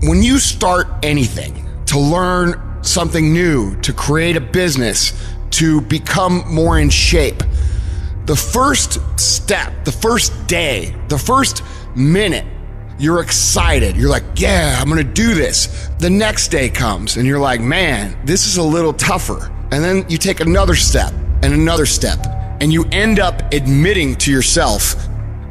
When you start anything, to learn something new, to create a business, to become more in shape, the first step, the first day, the first minute, you're excited. You're like, yeah, I'm gonna do this. The next day comes and you're like, man, this is a little tougher. And then you take another step and another step, and you end up admitting to yourself,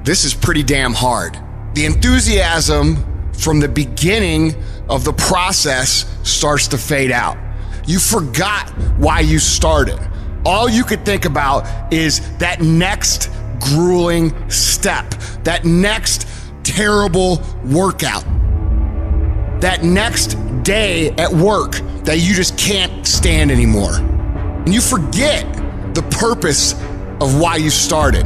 this is pretty damn hard. The enthusiasm from the beginning of the process starts to fade out. You forgot why you started. All you could think about is that next grueling step, that next terrible workout, that next day at work that you just can't stand anymore. And you forget the purpose of why you started.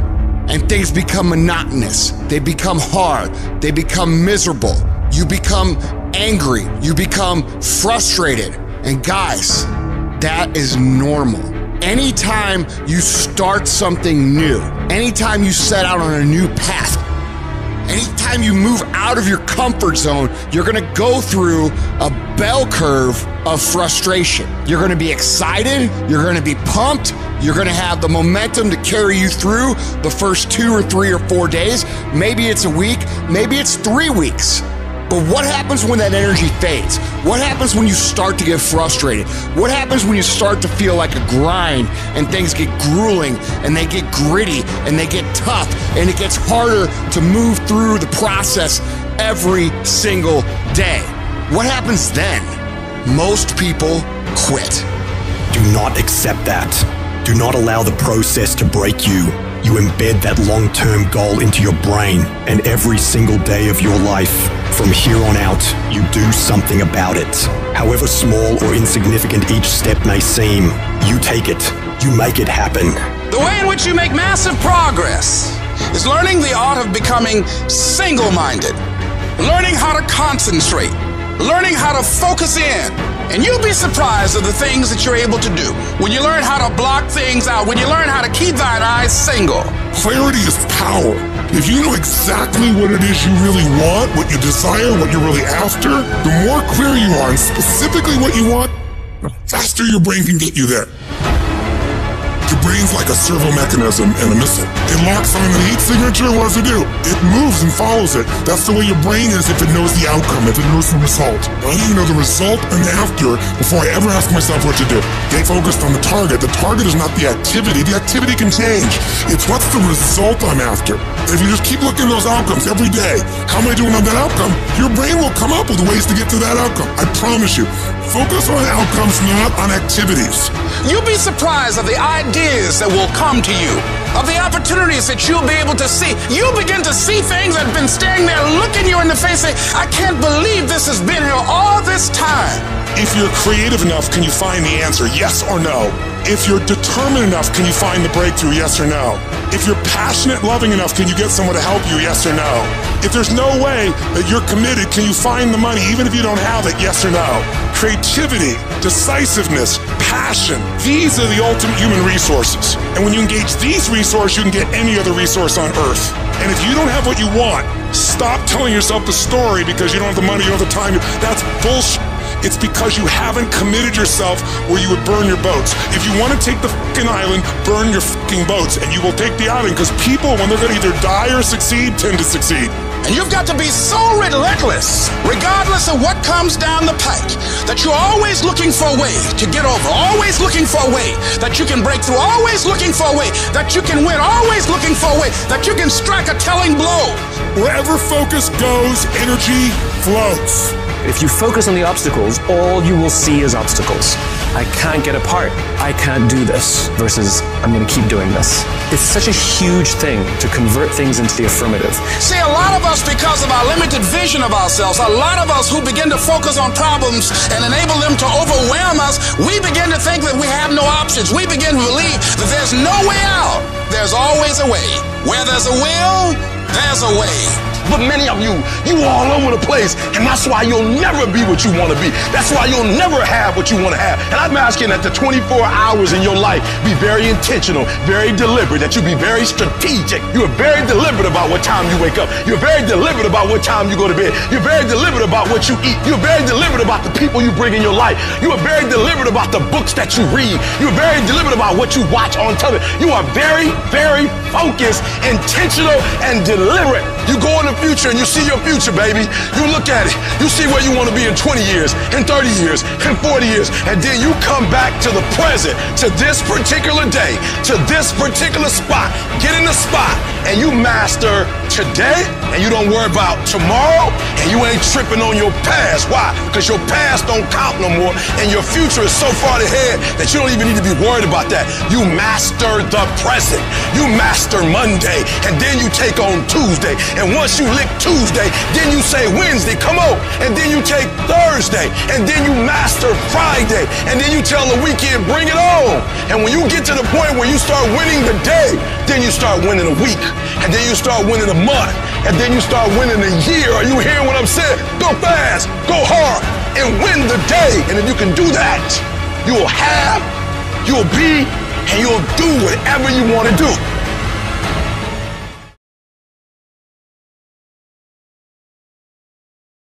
And things become monotonous. They become hard. They become miserable. You become angry. You become frustrated. And guys, that is normal. Anytime you start something new, anytime you set out on a new path, anytime you move out of your comfort zone, you're gonna go through a bell curve of frustration. You're gonna be excited, you're gonna be pumped, you're gonna have the momentum to carry you through the first 2 or 3 or 4 days. Maybe it's a week, maybe it's 3 weeks. But what happens when that energy fades? What happens when you start to get frustrated? What happens when you start to feel like a grind and things get grueling and they get gritty and they get tough and it gets harder to move through the process every single day? What happens then? Most people quit. Do not accept that. Do not allow the process to break you. You embed that long-term goal into your brain, and every single day of your life, from here on out, you do something about it. However small or insignificant each step may seem, you take it, you make it happen. The way in which you make massive progress is learning the art of becoming single-minded, learning how to concentrate, learning how to focus in. And you'll be surprised at the things that you're able to do when you learn how to block things out, when you learn how to keep thine eyes single. Clarity is power. If you know exactly what it is you really want, what you desire, what you're really after, the more clear you are on specifically what you want, the faster your brain can get you there. Your brain's like a servo mechanism and a missile. It locks on the heat signature. What does it do? It moves and follows it. That's the way your brain is if it knows the outcome, if it knows the result. I need to know the result and the after before I ever ask myself what to do. Get focused on the target. The target is not the activity. The activity can change. It's what's the result I'm after. If you just keep looking at those outcomes every day, how am I doing on that outcome? Your brain will come up with ways to get to that outcome. I promise you. Focus on outcomes, not on activities. You'll be surprised at the ideas that will come to you, of the opportunities that you'll be able to see. You'll begin to see things that have been staring there, looking you in the face, saying, I can't believe this has been here all this time. If you're creative enough, can you find the answer? Yes or no? If you're determined enough, can you find the breakthrough? Yes or no? If you're passionate, loving enough, can you get someone to help you? Yes or no? If there's no way that you're committed, can you find the money even if you don't have it? Yes or no? Creativity, decisiveness, passion, these are the ultimate human resources. And when you engage these resources, you can get any other resource on earth. And if you don't have what you want, stop telling yourself the story because you don't have the money, you don't have the time. That's bullshit. It's because you haven't committed yourself where you would burn your boats. If you want to take the fucking island, burn your fucking boats, and you will take the island because people, when they're going to either die or succeed, tend to succeed. And you've got to be so relentless, regardless of what comes down the pike, that you're always looking for a way to get over, always looking for a way that you can break through, always looking for a way that you can win, always looking for a way that you can strike a telling blow. Wherever focus goes, energy flows. If you focus on the obstacles, all you will see is obstacles. I can't get apart. I can't do this versus I'm going to keep doing this. It's such a huge thing to convert things into the affirmative. See, a lot of us, because of our limited vision of ourselves, a lot of us who begin to focus on problems and enable them to overwhelm us, we begin to think that we have no options. We begin to believe that there's no way out. There's always a way. Where there's a will, there's a way. But many of you all over the place, and that's why you'll never be what you want to be. That's why you'll never have what you want to have. And I'm asking that the 24 hours in your life be very intentional, very deliberate, that you be very strategic. You are very deliberate about what time you wake up. You're very deliberate about what time you go to bed. You're very deliberate about what you eat. You're very deliberate about the people you bring in your life. You are very deliberate about the books that you read. You're very deliberate about what you watch on television. You are very, very focused, intentional, and deliberate. You go in the future and you see your future, baby. You look at it. You see where you want to be in 20 years, in 30 years, in 40 years. And then you come back to the present, to this particular day, to this particular spot. Get in the spot and you master today, and you don't worry about tomorrow, and you ain't tripping on your past. Why? Because your past don't count no more, and your future is so far ahead that you don't even need to be worried about that. You master the present. You master Monday, and then you take on Tuesday. And once you lick Tuesday, then you say Wednesday, come on. And then you take Thursday, and then you master Friday, and then you tell the weekend, bring it on. And when you get to the point where you start winning the day, then you start winning a week, and then you start winning a month, and then you start winning a year. Are you hearing what I'm saying? Go fast, go hard, and win the day. And if you can do that, you will have, you'll be, and you'll do whatever you want to do.